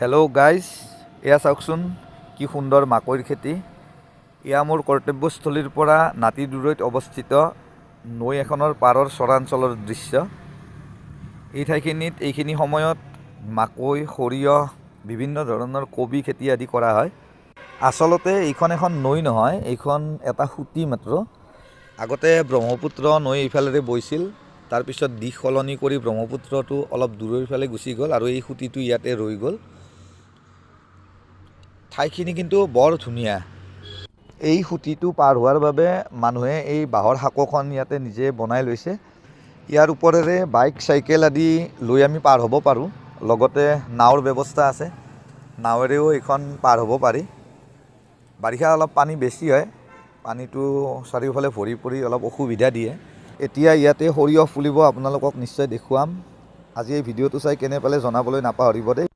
Hello' guys, এয়া চাওকচোন কি সুন্দৰ মাকৈৰ খেতি। এয়া মোৰ কৰ্তব্যস্থলীৰ পৰা নাতি দূৰৈত অৱস্থিত নৈ এখনৰ পাৰৰ চৰাঞ্চলৰ দৃশ্য। এই ঠাইখিনিত এইখিনি সময়ত মাকৈ, সৰিয়হ, বিভিন্ন ধৰণৰ কবি খেতি আদি কৰা হয়। আচলতে এইখন এখন নৈ নহয়, এইখন এটা সুঁতি মাত্ৰ। আগতে ব্ৰহ্মপুত্ৰ নৈ এইফালেৰে বৈছিল, তাৰপিছত দিশ সলনি কৰি ব্ৰহ্মপুত্ৰটো অলপ দূৰৰ ফালে গুচি গ'ল আৰু এই সুঁতিটো ইয়াতে ৰৈ গ'ল। ঠাইখিনি কিন্তু বৰ ধুনীয়া। এই সুঁতিটো পাৰ হোৱাৰ বাবে মানুহে এই বাঁহৰ সাঁকোখন ইয়াতে নিজে বনাই লৈছে। ইয়াৰ ওপৰেৰে বাইক, চাইকেল আদি লৈ আমি পাৰ হ'ব পাৰোঁ। লগতে নাৱৰ ব্যৱস্থা আছে, নাৱেৰেও এইখন পাৰ হ'ব পাৰি। বাৰিষা অলপ পানী বেছি হয়, পানীটো চাৰিওফালে ভৰি পৰি অলপ অসুবিধা দিয়ে। এতিয়া ইয়াতে সৰিয়হ ফুলিব, আপোনালোকক নিশ্চয় দেখুৱাম। আজি এই ভিডিঅ'টো চাই কেনে পালে জনাবলৈ নাপাহৰিব দেই।